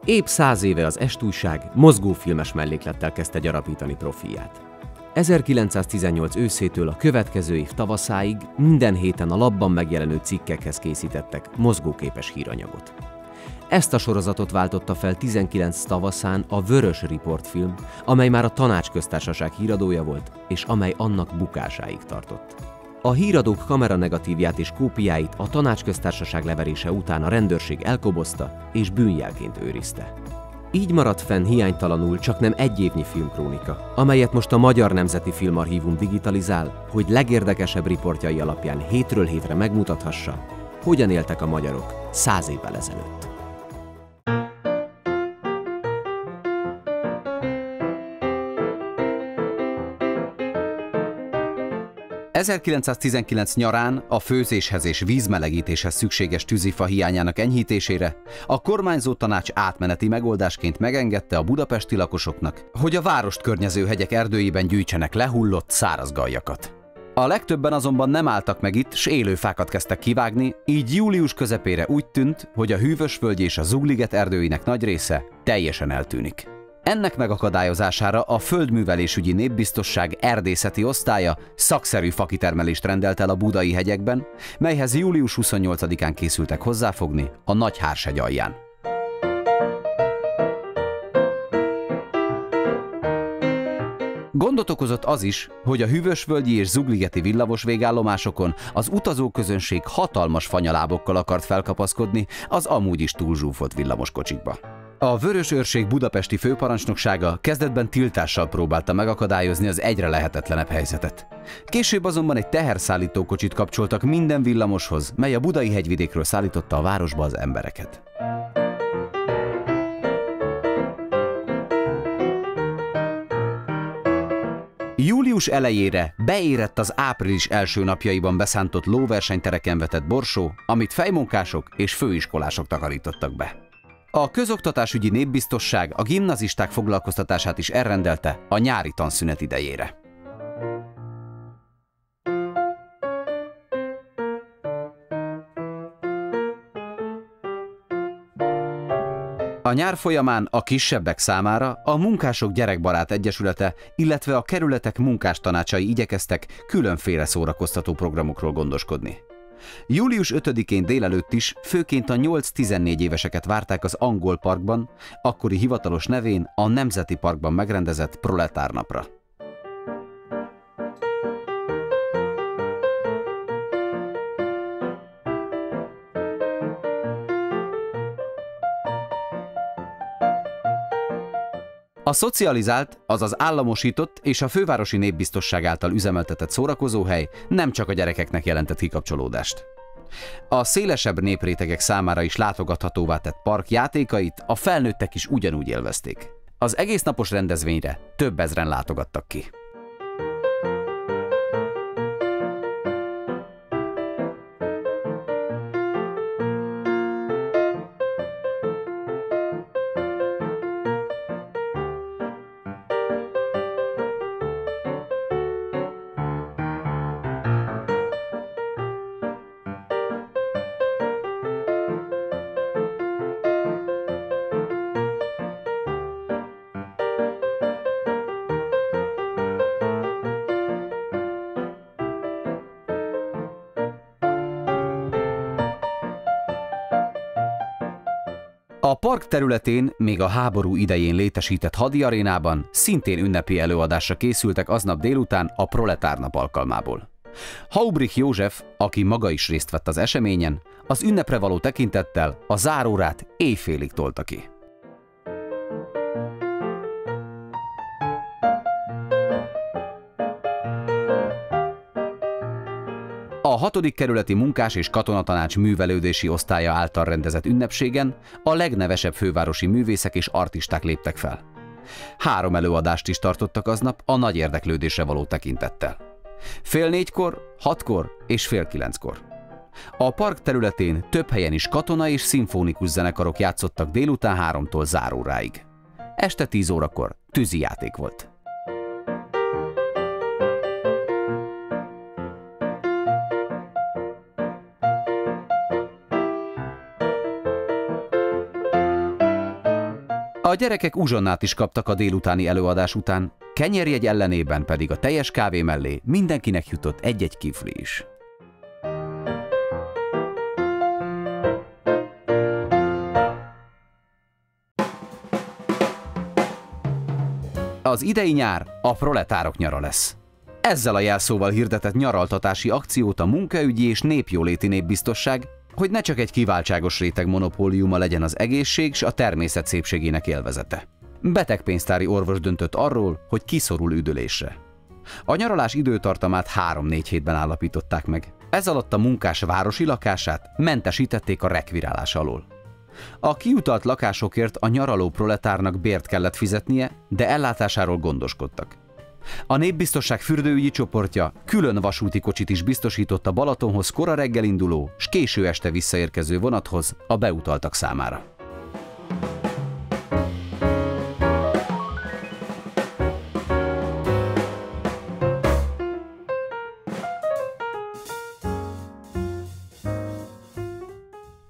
Épp 100 éve az Est-újság mozgófilmes melléklettel kezdte gyarapítani profilját. 1918 őszétől a következő év tavaszáig minden héten a lapban megjelenő cikkekhez készítettek mozgóképes híranyagot. Ezt a sorozatot váltotta fel 19 tavaszán a Vörös Riport film, amely már a Tanácsköztársaság híradója volt, és amely annak bukásáig tartott. A híradók kameranegatívját és kópiáit a Tanácsköztársaság leverése után a rendőrség elkobozta és bűnjelként őrizte. Így maradt fenn hiánytalanul csaknem egy évnyi filmkrónika, amelyet most a Magyar Nemzeti Filmarchívum digitalizál, hogy legérdekesebb riportjai alapján hétről hétre megmutathassa, hogyan éltek a magyarok 100 évvel ezelőtt. ...1919 nyarán a főzéshez és vízmelegítéshez szükséges tűzifa hiányának enyhítésére a kormányzó tanács átmeneti megoldásként megengedte a budapesti lakosoknak, hogy a várost környező hegyek erdőiben gyűjtsenek lehullott száraz galjakat. A legtöbben azonban nem álltak meg itt, s élő fákat kezdtek kivágni, így július közepére úgy tűnt, hogy a Hűvösvölgy és a Zugliget erdőinek nagy része teljesen eltűnik. Ennek megakadályozására a Földművelésügyi Népbiztosság erdészeti osztálya szakszerű fakitermelést rendelt el a budai hegyekben, melyhez július 28-án készültek hozzáfogni a Nagy-Hárshegy alján. Gondot okozott az is, hogy a hűvösvölgyi és zugligeti villamos végállomásokon az utazóközönség hatalmas fanyalábokkal akart felkapaszkodni az amúgy is túl zsúfolt villamoskocsikba. A Vörös Őrség budapesti főparancsnoksága kezdetben tiltással próbálta megakadályozni az egyre lehetetlenebb helyzetet. Később azonban egy teherszállítókocsit kapcsoltak minden villamoshoz, mely a budai hegyvidékről szállította a városba az embereket. Július elejére beérett az április első napjaiban beszántott lóversenytereken vetett borsó, amit fejmunkások és főiskolások takarítottak be. A Közoktatásügyi Népbiztosság a gimnazisták foglalkoztatását is elrendelte a nyári tanszünet idejére. A nyár folyamán a kisebbek számára a Munkások Gyerekbarát Egyesülete, illetve a kerületek munkástanácsai igyekeztek különféle szórakoztató programokról gondoskodni. Július 5-én délelőtt is főként a 8-14 éveseket várták az Angol Parkban, akkori hivatalos nevén a Nemzeti Parkban megrendezett Proletárnapra. A szocializált, azaz államosított és a fővárosi népbiztosság által üzemeltetett szórakozóhely nem csak a gyerekeknek jelentett kikapcsolódást. A szélesebb néprétegek számára is látogathatóvá tett park játékait a felnőttek is ugyanúgy élvezték. Az egésznapos rendezvényre több ezren látogattak ki. A park területén még a háború idején létesített hadiarénában szintén ünnepi előadásra készültek aznap délután a Proletárnap alkalmából. Haubrich József, aki maga is részt vett az eseményen, az ünnepre való tekintettel a zárórát éjfélig tolta ki. A 6. kerületi munkás- és katonatanács művelődési osztálya által rendezett ünnepségen a legnevesebb fővárosi művészek és artisták léptek fel. 3 előadást is tartottak aznap a nagy érdeklődésre való tekintettel. Fél 4-kor, 6-kor és fél 9-kor. A park területén több helyen is katona és szimfonikus zenekarok játszottak délután 3-tól záróráig. Este 10 órakor tűzijáték volt. A gyerekek uzsonnát is kaptak a délutáni előadás után, kenyérjegy ellenében pedig a teljes kávé mellé mindenkinek jutott egy-egy kifli is. Az idei nyár a proletárok nyara lesz. Ezzel a jelszóval hirdetett nyaraltatási akciót a Munkaügyi és Népjóléti Népbiztosság, hogy ne csak egy kiváltságos réteg monopóliuma legyen az egészség s a természet szépségének élvezete. Betegpénztári orvos döntött arról, hogy kiszorul üdülésre. A nyaralás időtartamát 3-4 hétben állapították meg. Ez alatt a munkás városi lakását mentesítették a rekvirálás alól. A kiutalt lakásokért a nyaraló proletárnak bért kellett fizetnie, de ellátásáról gondoskodtak. A Népbiztosság fürdőügyi csoportja külön vasúti kocsit is biztosított a Balatonhoz kora reggel induló s késő este visszaérkező vonathoz a beutaltak számára.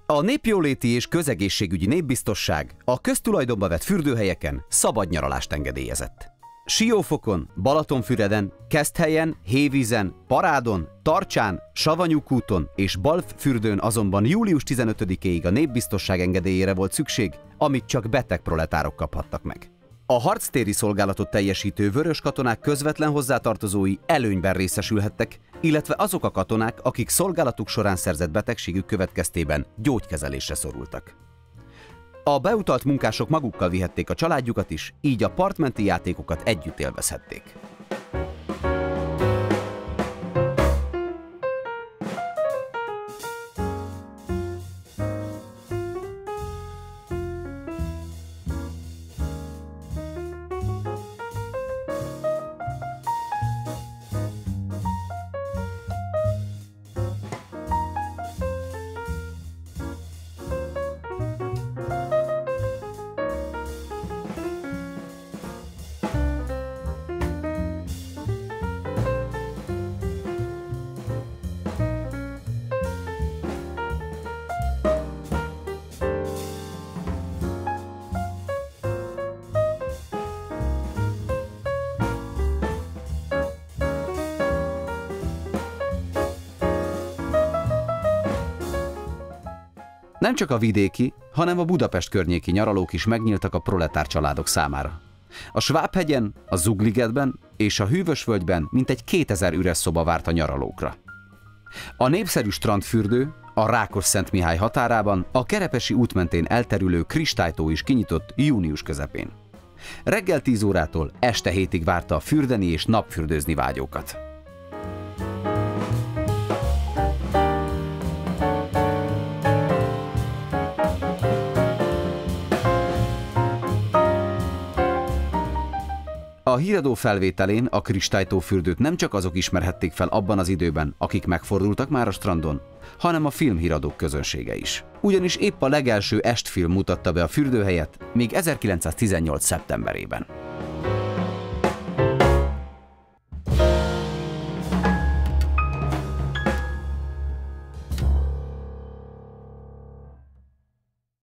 A Népjóléti és Közegészségügyi Népbiztosság a köztulajdonba vett fürdőhelyeken szabad nyaralást engedélyezett. Siófokon, Balatonfüreden, Keszthelyen, Hévízen, Parádon, Tarcsán, Savanyúkúton és Balffürdőn azonban július 15-éig a Népbiztosság engedélyére volt szükség, amit csak beteg proletárok kaphattak meg. A harctéri szolgálatot teljesítő vörös katonák közvetlen hozzátartozói előnyben részesülhettek, illetve azok a katonák, akik szolgálatuk során szerzett betegségük következtében gyógykezelésre szorultak. A beutalt munkások magukkal vihették a családjukat is, így a partmenti játékokat együtt élvezhették. Nem csak a vidéki, hanem a Budapest környéki nyaralók is megnyíltak a proletár családok számára. A Svábhegyen, a Zugligetben és a Hűvösvölgyben mintegy 2000 üres szoba várt a nyaralókra. A népszerű strandfürdő, a Rákos-Szentmihály határában a Kerepesi út mentén elterülő Kristálytó is kinyitott június közepén. Reggel 10 órától este 7-ig várta a fürdeni és napfürdőzni vágyókat. A híradó felvételén a Kristálytó fürdőt nem csak azok ismerhették fel abban az időben, akik megfordultak már a strandon, hanem a filmhíradók közönsége is. Ugyanis épp a legelső estfilm mutatta be a fürdőhelyet még 1918. szeptemberében.